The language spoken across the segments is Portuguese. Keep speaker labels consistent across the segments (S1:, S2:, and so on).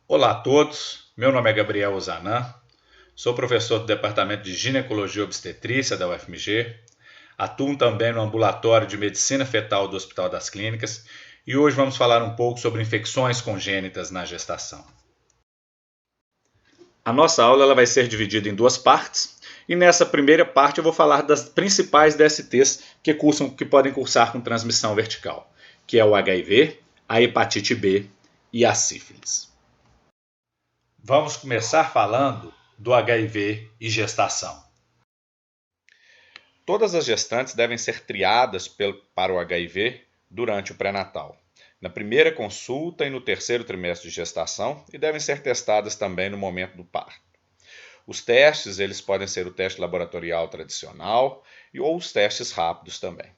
S1: Olá a todos, meu nome é Gabriel Ozanam, sou professor do Departamento de Ginecologia e Obstetrícia da UFMG, atuo também no Ambulatório de Medicina Fetal do Hospital das Clínicas e hoje vamos falar um pouco sobre infecções congênitas na gestação. A nossa aula ela vai ser dividida em duas partes e nessa primeira parte eu vou falar das principais DSTs que podem cursar com transmissão vertical, que é o HIV, a hepatite B e a sífilis. Vamos começar falando do HIV e gestação. Todas as gestantes devem ser triadas para o HIV durante o pré-natal, na primeira consulta e no terceiro trimestre de gestação, e devem ser testadas também no momento do parto. Os testes eles podem ser o teste laboratorial tradicional ou os testes rápidos também.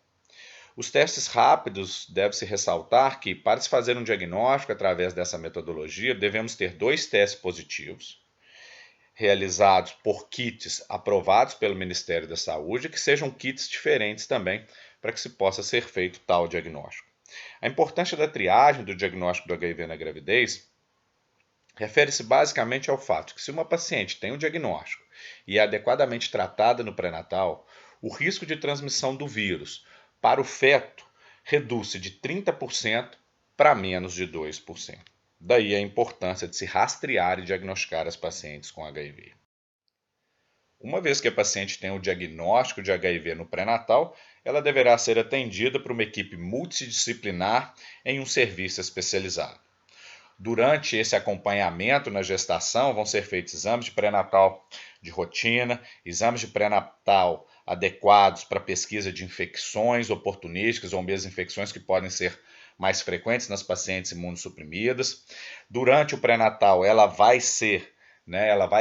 S1: Os testes rápidos deve-se ressaltar que, para se fazer um diagnóstico através dessa metodologia, devemos ter 2 testes positivos, realizados por kits aprovados pelo Ministério da Saúde, que sejam kits diferentes também, para que se possa ser feito tal diagnóstico. A importância da triagem do diagnóstico do HIV na gravidez refere-se basicamente ao fato que, se uma paciente tem um diagnóstico e é adequadamente tratada no pré-natal, o risco de transmissão do vírus para o feto reduz-se de 30% para menos de 2%. Daí a importância de se rastrear e diagnosticar as pacientes com HIV. Uma vez que a paciente tem o diagnóstico de HIV no pré-natal, ela deverá ser atendida por uma equipe multidisciplinar em um serviço especializado. Durante esse acompanhamento na gestação, vão ser feitos exames de pré-natal de rotina, exames de pré-natal adequados para pesquisa de infecções oportunísticas ou mesmo infecções que podem ser mais frequentes nas pacientes imunossuprimidas. Durante o pré-natal, ela vai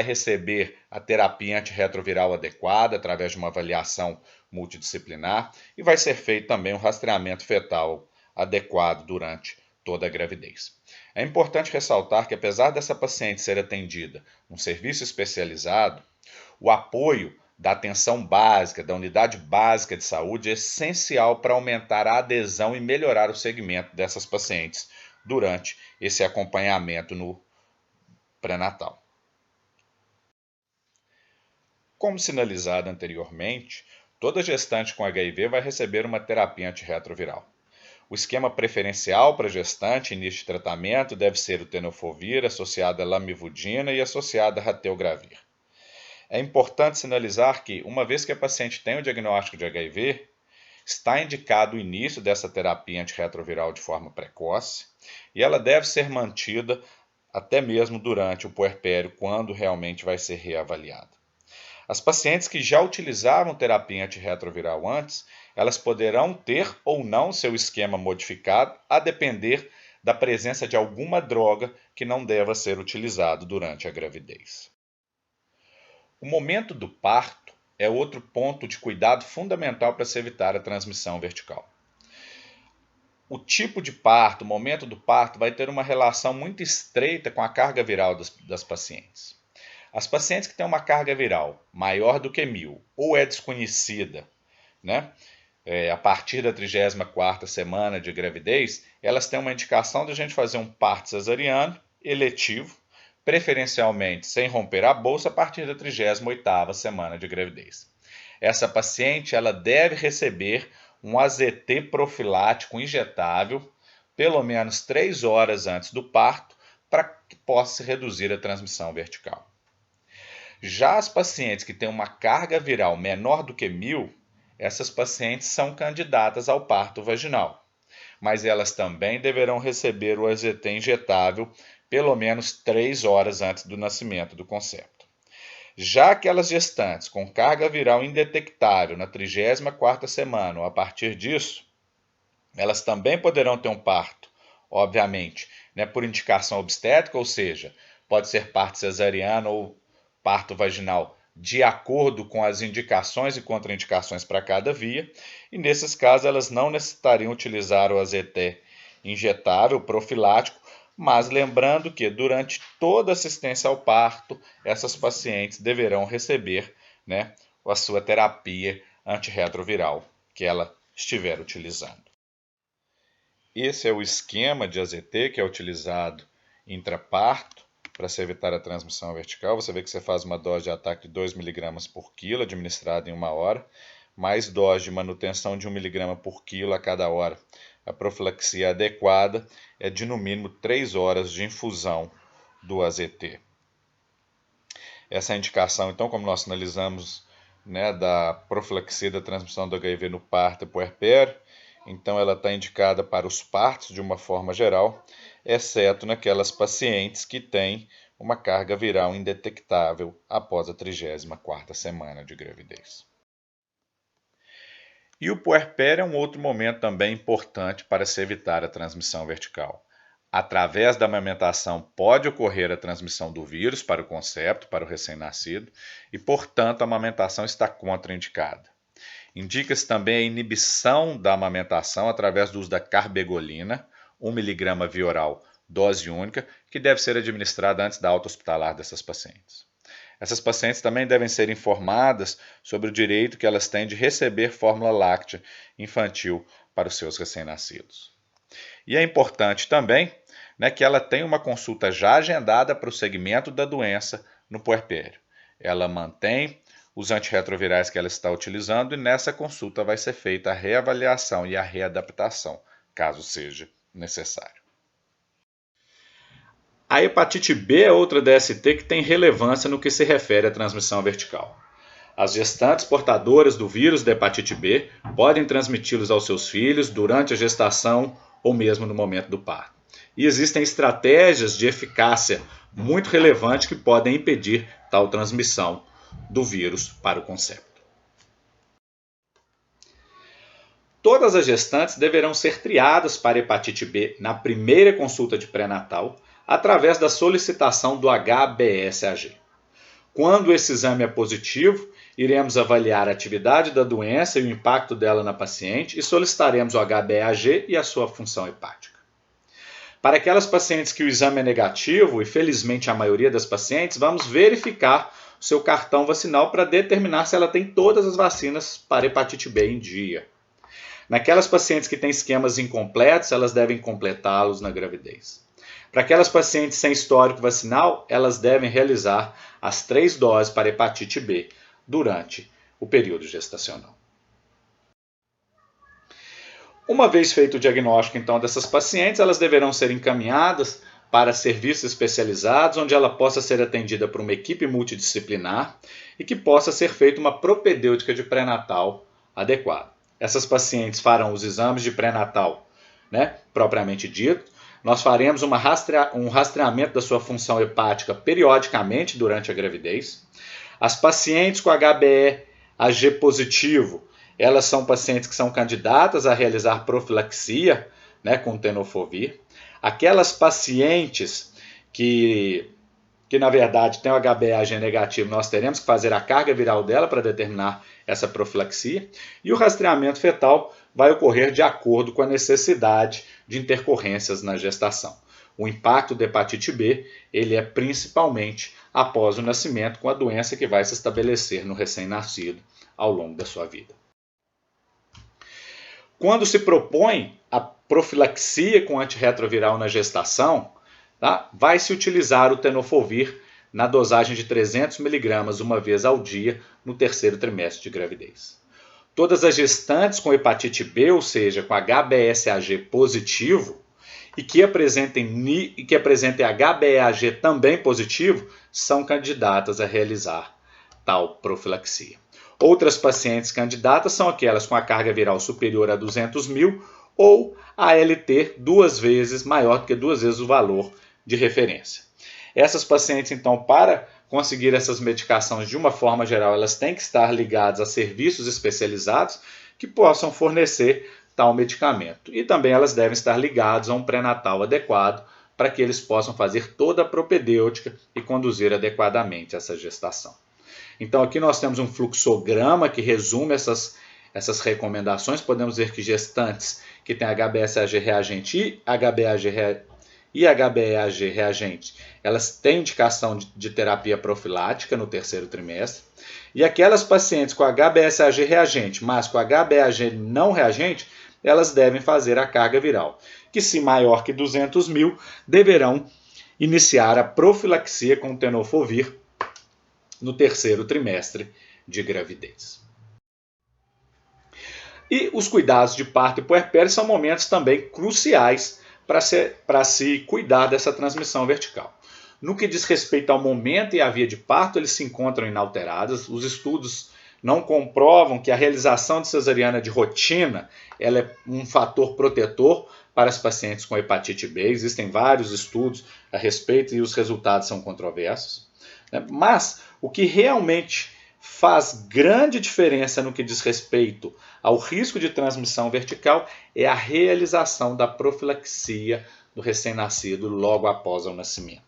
S1: receber a terapia antirretroviral adequada através de uma avaliação multidisciplinar e vai ser feito também um rastreamento fetal adequado durante toda a gravidez. É importante ressaltar que, apesar dessa paciente ser atendida num serviço especializado, o apoio da atenção básica, da unidade básica de saúde, é essencial para aumentar a adesão e melhorar o segmento dessas pacientes durante esse acompanhamento no pré-natal. Como sinalizado anteriormente, toda gestante com HIV vai receber uma terapia antirretroviral. O esquema preferencial para gestante e início de tratamento deve ser o tenofovir associado à lamivudina e associado a ratelgravir. É importante sinalizar que, uma vez que a paciente tem o diagnóstico de HIV, está indicado o início dessa terapia antirretroviral de forma precoce e ela deve ser mantida até mesmo durante o puerpério, quando realmente vai ser reavaliada. As pacientes que já utilizavam terapia antirretroviral antes, elas poderão ter ou não seu esquema modificado, a depender da presença de alguma droga que não deva ser utilizado durante a gravidez. O momento do parto é outro ponto de cuidado fundamental para se evitar a transmissão vertical. O tipo de parto, o momento do parto, vai ter uma relação muito estreita com a carga viral das pacientes. As pacientes que têm uma carga viral maior do que 1.000 ou é desconhecida, a partir da 34ª semana de gravidez, elas têm uma indicação de a gente fazer um parto cesariano eletivo, preferencialmente sem romper a bolsa, a partir da 38ª semana de gravidez. Essa paciente ela deve receber um AZT profilático injetável pelo menos 3 horas antes do parto, para que possa reduzir a transmissão vertical. Já as pacientes que têm uma carga viral menor do que 1.000, essas pacientes são candidatas ao parto vaginal, mas elas também deverão receber o AZT injetável pelo menos 3 horas antes do nascimento do concepto. Já aquelas gestantes com carga viral indetectável na 34ª semana ou a partir disso, elas também poderão ter um parto, obviamente, por indicação obstétrica, ou seja, pode ser parto cesariano ou parto vaginal, de acordo com as indicações e contraindicações para cada via, e nesses casos elas não necessitariam utilizar o AZT injetável profilático, mas lembrando que durante toda a assistência ao parto, essas pacientes deverão receber a sua terapia antirretroviral que ela estiver utilizando. Esse é o esquema de AZT que é utilizado intraparto, para se evitar a transmissão vertical. Você vê que você faz uma dose de ataque de 2 mg por quilo, administrada em 1 hora, mais dose de manutenção de 1 mg por quilo a cada hora. A profilaxia adequada é de no mínimo 3 horas de infusão do AZT. Essa é a indicação, então, como nós sinalizamos, da profilaxia da transmissão do HIV no parto e puerpério. Então, ela está indicada para os partos de uma forma geral, exceto naquelas pacientes que têm uma carga viral indetectável após a 34ª semana de gravidez. E o puerpério é um outro momento também importante para se evitar a transmissão vertical. Através da amamentação pode ocorrer a transmissão do vírus para o concepto, para o recém-nascido, e, portanto, a amamentação está contraindicada. Indica-se também a inibição da amamentação através do uso da carbegolina, 1 mg via oral, dose única, que deve ser administrada antes da alta hospitalar dessas pacientes. Essas pacientes também devem ser informadas sobre o direito que elas têm de receber fórmula láctea infantil para os seus recém-nascidos. E é importante também que ela tenha uma consulta já agendada para o segmento da doença no puerpério. Ela mantém os antirretrovirais que ela está utilizando e nessa consulta vai ser feita a reavaliação e a readaptação, caso seja necessário. A hepatite B é outra DST que tem relevância no que se refere à transmissão vertical. As gestantes portadoras do vírus da hepatite B podem transmiti-los aos seus filhos durante a gestação ou mesmo no momento do parto. E existem estratégias de eficácia muito relevantes que podem impedir tal transmissão do vírus para o concepto. Todas as gestantes deverão ser triadas para hepatite B na primeira consulta de pré-natal através da solicitação do HBsAg. Quando esse exame é positivo, iremos avaliar a atividade da doença e o impacto dela na paciente e solicitaremos o HBsAg e a sua função hepática. Para aquelas pacientes que o exame é negativo, e felizmente a maioria das pacientes, vamos verificar o seu cartão vacinal para determinar se ela tem todas as vacinas para hepatite B em dia. Naquelas pacientes que têm esquemas incompletos, elas devem completá-los na gravidez. Para aquelas pacientes sem histórico vacinal, elas devem realizar as 3 doses para hepatite B durante o período gestacional. Uma vez feito o diagnóstico, então, dessas pacientes, elas deverão ser encaminhadas para serviços especializados, onde ela possa ser atendida por uma equipe multidisciplinar e que possa ser feita uma propedêutica de pré-natal adequada. Essas pacientes farão os exames de pré-natal, propriamente dito. Nós faremos um rastreamento da sua função hepática periodicamente durante a gravidez. As pacientes com HBeAg positivo, elas são pacientes que são candidatas a realizar profilaxia com tenofovir. Aquelas pacientes que na verdade têm o HBeAg negativo, nós teremos que fazer a carga viral dela para determinar essa profilaxia. E o rastreamento fetal vai ocorrer de acordo com a necessidade de intercorrências na gestação. O impacto da hepatite B ele é principalmente após o nascimento, com a doença que vai se estabelecer no recém-nascido ao longo da sua vida. Quando se propõe a profilaxia com antirretroviral na gestação, vai se utilizar o tenofovir na dosagem de 300 mg uma vez ao dia no terceiro trimestre de gravidez. Todas as gestantes com hepatite B, ou seja, com HBsAg positivo, e que apresentem HBeAg também positivo, são candidatas a realizar tal profilaxia. Outras pacientes candidatas são aquelas com a carga viral superior a 200 mil ou a ALT maior do que 2 vezes o valor de referência. Essas pacientes, então, para conseguir essas medicações de uma forma geral, elas têm que estar ligadas a serviços especializados que possam fornecer tal medicamento. E também elas devem estar ligadas a um pré-natal adequado para que eles possam fazer toda a propedêutica e conduzir adequadamente essa gestação. Então aqui nós temos um fluxograma que resume essas recomendações. Podemos ver que gestantes que têm HBsAg reagente e HBeAg reagente, elas têm indicação de terapia profilática no terceiro trimestre. E aquelas pacientes com HBsAg reagente, mas com HBeAg não reagente, elas devem fazer a carga viral, que se maior que 200 mil, deverão iniciar a profilaxia com tenofovir no terceiro trimestre de gravidez. E os cuidados de parto e puerpério são momentos também cruciais para se cuidar dessa transmissão vertical. No que diz respeito ao momento e à via de parto, eles se encontram inalterados. Os estudos não comprovam que a realização de cesariana de rotina ela é um fator protetor para as pacientes com hepatite B. Existem vários estudos a respeito e os resultados são controversos. Mas o que realmente faz grande diferença no que diz respeito ao risco de transmissão vertical é a realização da profilaxia do recém-nascido logo após o nascimento.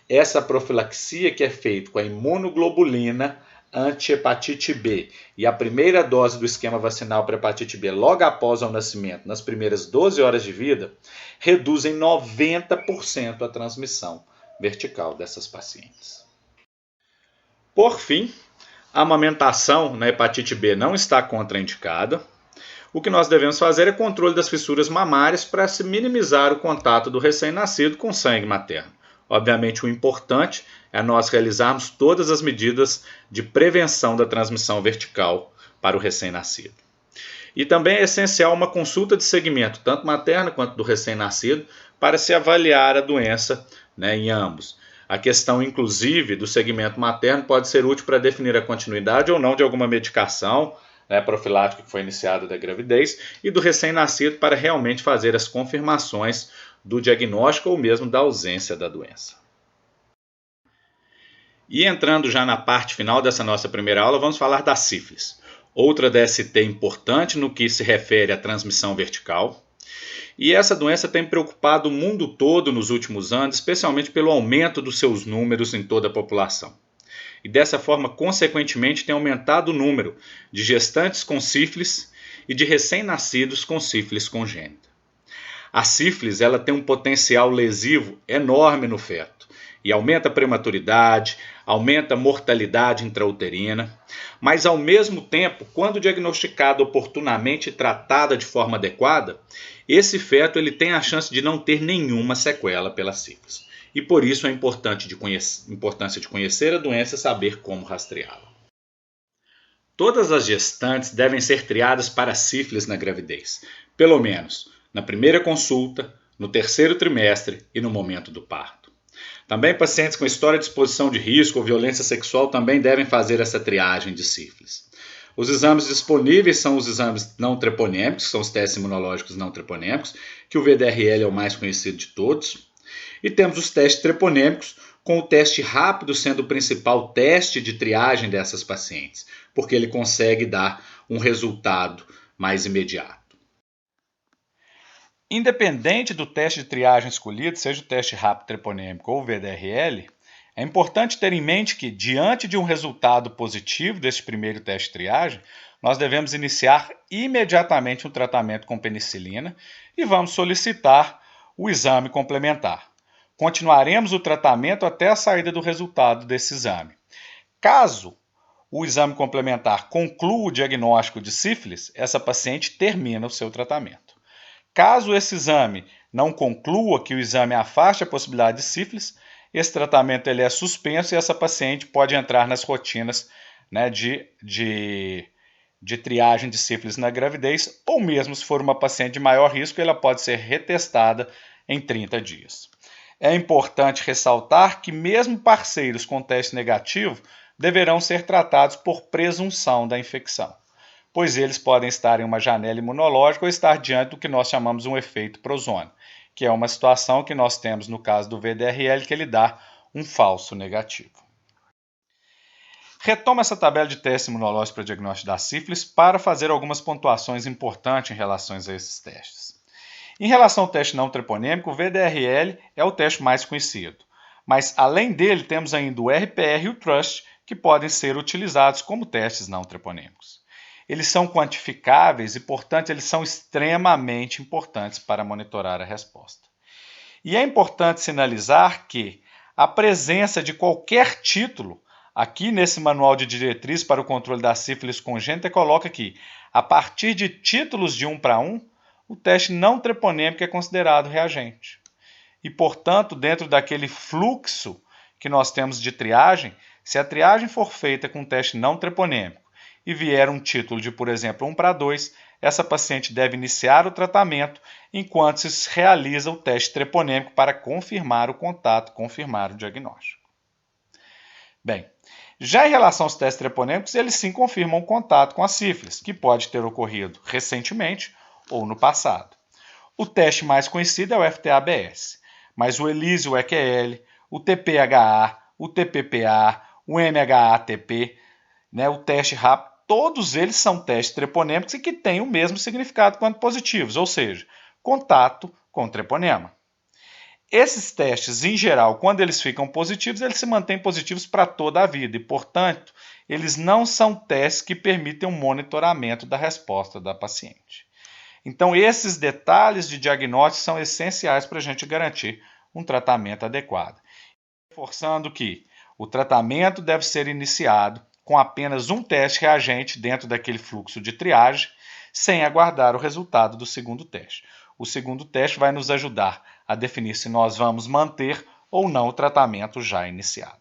S1: Essa profilaxia que é feita com a imunoglobulina anti-hepatite B e a primeira dose do esquema vacinal para hepatite B logo após o nascimento, nas primeiras 12 horas de vida, reduz em 90% a transmissão vertical dessas pacientes. Por fim, a amamentação na hepatite B não está contraindicada. O que nós devemos fazer é controle das fissuras mamárias para se minimizar o contato do recém-nascido com sangue materno. Obviamente, o importante é nós realizarmos todas as medidas de prevenção da transmissão vertical para o recém-nascido. E também é essencial uma consulta de segmento, tanto materno quanto do recém-nascido, para se avaliar a doença, em ambos. A questão, inclusive, do segmento materno pode ser útil para definir a continuidade ou não de alguma medicação profilática que foi iniciada da gravidez e do recém-nascido para realmente fazer as confirmações do diagnóstico ou mesmo da ausência da doença. E entrando já na parte final dessa nossa primeira aula, vamos falar da sífilis. Outra DST importante no que se refere à transmissão vertical. E essa doença tem preocupado o mundo todo nos últimos anos, especialmente pelo aumento dos seus números em toda a população. E dessa forma, consequentemente, tem aumentado o número de gestantes com sífilis e de recém-nascidos com sífilis congênita. A sífilis ela tem um potencial lesivo enorme no feto e aumenta a prematuridade, aumenta a mortalidade intrauterina, mas ao mesmo tempo, quando diagnosticada oportunamente e tratada de forma adequada, esse feto ele tem a chance de não ter nenhuma sequela pela sífilis. E por isso a importância de conhecer a doença e saber como rastreá-la. Todas as gestantes devem ser triadas para sífilis na gravidez, pelo menos na primeira consulta, no terceiro trimestre e no momento do parto. Também pacientes com história de exposição de risco ou violência sexual também devem fazer essa triagem de sífilis. Os exames disponíveis são os exames não treponêmicos, que são os testes imunológicos não treponêmicos, que o VDRL é o mais conhecido de todos. E temos os testes treponêmicos, com o teste rápido sendo o principal teste de triagem dessas pacientes, porque ele consegue dar um resultado mais imediato. Independente do teste de triagem escolhido, seja o teste rápido treponêmico ou o VDRL, é importante ter em mente que, diante de um resultado positivo desse primeiro teste de triagem, nós devemos iniciar imediatamente um tratamento com penicilina e vamos solicitar o exame complementar. Continuaremos o tratamento até a saída do resultado desse exame. Caso o exame complementar conclua o diagnóstico de sífilis, essa paciente termina o seu tratamento. Caso esse exame não conclua que o exame afaste a possibilidade de sífilis, esse tratamento ele é suspenso e essa paciente pode entrar nas rotinas de triagem de sífilis na gravidez, ou mesmo se for uma paciente de maior risco, ela pode ser retestada em 30 dias. É importante ressaltar que mesmo parceiros com teste negativo deverão ser tratados por presunção da infecção, pois eles podem estar em uma janela imunológica ou estar diante do que nós chamamos um efeito prozônio, que é uma situação que nós temos no caso do VDRL, que ele dá um falso negativo. Retomo essa tabela de testes imunológicos para diagnóstico da sífilis para fazer algumas pontuações importantes em relação a esses testes. Em relação ao teste não treponêmico, o VDRL é o teste mais conhecido, mas além dele temos ainda o RPR e o TRUST, que podem ser utilizados como testes não treponêmicos. Eles são quantificáveis e, portanto, eles são extremamente importantes para monitorar a resposta. E é importante sinalizar que a presença de qualquer título, aqui nesse manual de diretriz para o controle da sífilis congênita, coloca que, a partir de títulos de 1 para 1, o teste não treponêmico é considerado reagente. e, portanto, dentro daquele fluxo que nós temos de triagem, se a triagem for feita com um teste não treponêmico e vier um título de, por exemplo, 1:2, essa paciente deve iniciar o tratamento enquanto se realiza o teste treponêmico para confirmar o contato, confirmar o diagnóstico. Bem, já em relação aos testes treponêmicos, eles sim confirmam o contato com a sífilis, que pode ter ocorrido recentemente ou no passado. O teste mais conhecido é o FT-ABS, mas o ELISA, o EQL, o TPHA, o TPPA, o MHA-TP, o teste rápido, todos eles são testes treponêmicos e que têm o mesmo significado quanto positivos, ou seja, contato com treponema. Esses testes, em geral, quando eles ficam positivos, eles se mantêm positivos para toda a vida e, portanto, eles não são testes que permitem um monitoramento da resposta da paciente. Então, esses detalhes de diagnóstico são essenciais para a gente garantir um tratamento adequado. Reforçando que o tratamento deve ser iniciado com apenas um teste reagente dentro daquele fluxo de triagem, sem aguardar o resultado do segundo teste. O segundo teste vai nos ajudar a definir se nós vamos manter ou não o tratamento já iniciado.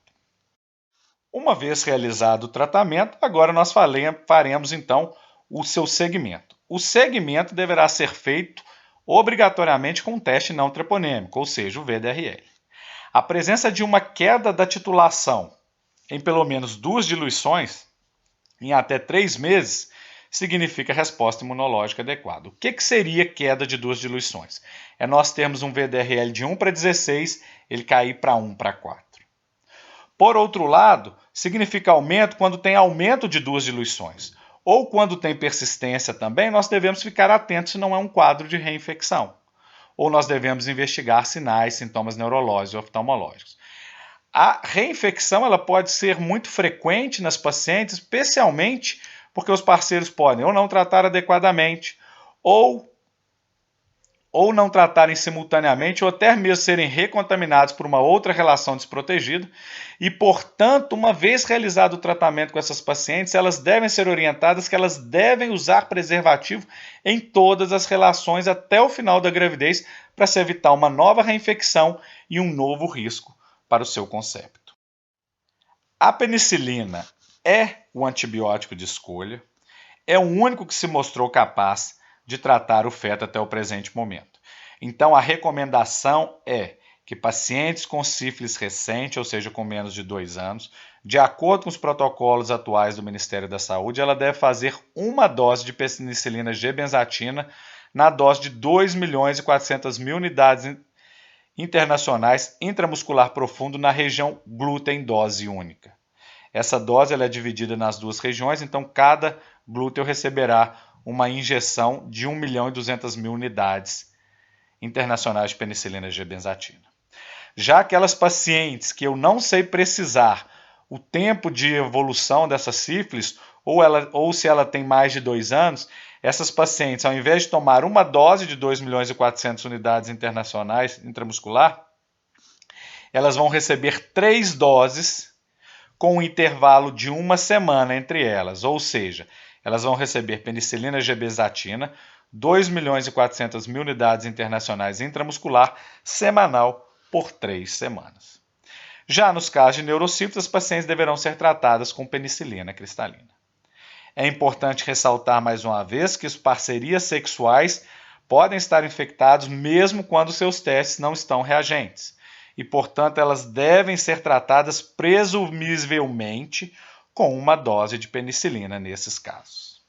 S1: Uma vez realizado o tratamento, agora nós faremos então o seu segmento. O segmento deverá ser feito obrigatoriamente com um teste não treponêmico, ou seja, o VDRL. A presença de uma queda da titulação em pelo menos 2 diluições em até 3 meses significa resposta imunológica adequada. O que seria queda de 2 diluições? É nós termos um VDRL de 1:16, ele cair para 1:4. Por outro lado, significa aumento quando tem aumento de 2 diluições. Ou quando tem persistência também, nós devemos ficar atentos se não é um quadro de reinfecção. Ou nós devemos investigar sinais, sintomas neurológicos e oftalmológicos. A reinfecção ela pode ser muito frequente nas pacientes, especialmente porque os parceiros podem ou não tratar adequadamente, ou não tratarem simultaneamente, ou até mesmo serem recontaminados por uma outra relação desprotegida. E, portanto, uma vez realizado o tratamento com essas pacientes, elas devem ser orientadas que elas devem usar preservativo em todas as relações até o final da gravidez, para se evitar uma nova reinfecção e um novo risco para o seu concepto. A penicilina é o antibiótico de escolha, é o único que se mostrou capaz de tratar o feto até o presente momento. Então, a recomendação é que pacientes com sífilis recente, ou seja, com menos de 2 anos, de acordo com os protocolos atuais do Ministério da Saúde, ela deve fazer uma dose de penicilina G-benzatina na dose de 2.400.000 unidades internacionais intramuscular profundo na região glúten dose única. Essa dose ela é dividida nas 2 regiões, então cada glúteo receberá uma injeção de 1.200.000 unidades internacionais de penicilina G-benzatina. Já aquelas pacientes que eu não sei precisar o tempo de evolução dessa sífilis, ou se ela tem mais de 2 anos, essas pacientes, ao invés de tomar uma dose de 2.400.000 unidades internacionais intramuscular, elas vão receber 3 doses com um intervalo de 1 semana entre elas, ou seja, elas vão receber penicilina G-benzatina, 2.400.000 unidades internacionais intramuscular, semanal por 3 semanas. Já nos casos de neurocífilis, as pacientes deverão ser tratadas com penicilina cristalina. É importante ressaltar mais uma vez que as parcerias sexuais podem estar infectadas mesmo quando seus testes não estão reagentes. E, portanto, elas devem ser tratadas presumivelmente com uma dose de penicilina nesses casos.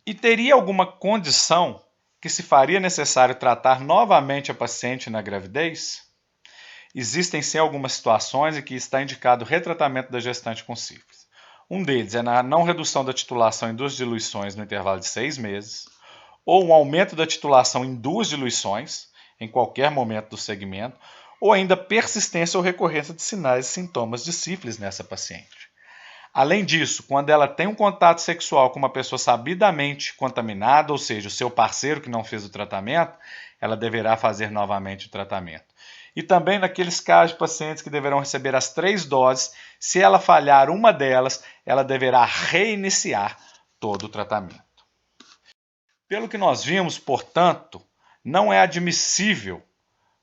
S1: E teria alguma condição que se faria necessário tratar novamente a paciente na gravidez? Existem sim algumas situações em que está indicado o retratamento da gestante com sífilis. Um deles é na não redução da titulação em 2 diluições no intervalo de 6 meses, ou um aumento da titulação em 2 diluições, em qualquer momento do segmento, ou ainda persistência ou recorrência de sinais e sintomas de sífilis nessa paciente. Além disso, quando ela tem um contato sexual com uma pessoa sabidamente contaminada, ou seja, o seu parceiro que não fez o tratamento, ela deverá fazer novamente o tratamento. E também naqueles casos de pacientes que deverão receber as 3 doses, se ela falhar uma delas, ela deverá reiniciar todo o tratamento. Pelo que nós vimos, portanto, Não é admissível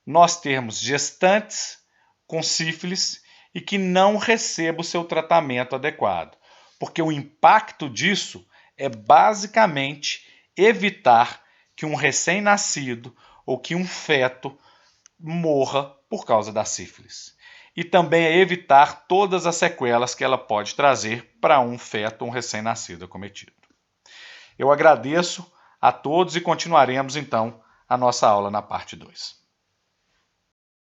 S1: nós termos gestantes com sífilis e que não recebam o seu tratamento adequado, porque o impacto disso é basicamente evitar que um recém-nascido ou que um feto morra por causa da sífilis. E também é evitar todas as sequelas que ela pode trazer para um feto ou um recém-nascido acometido. Eu agradeço a todos e continuaremos então a nossa aula na parte 2.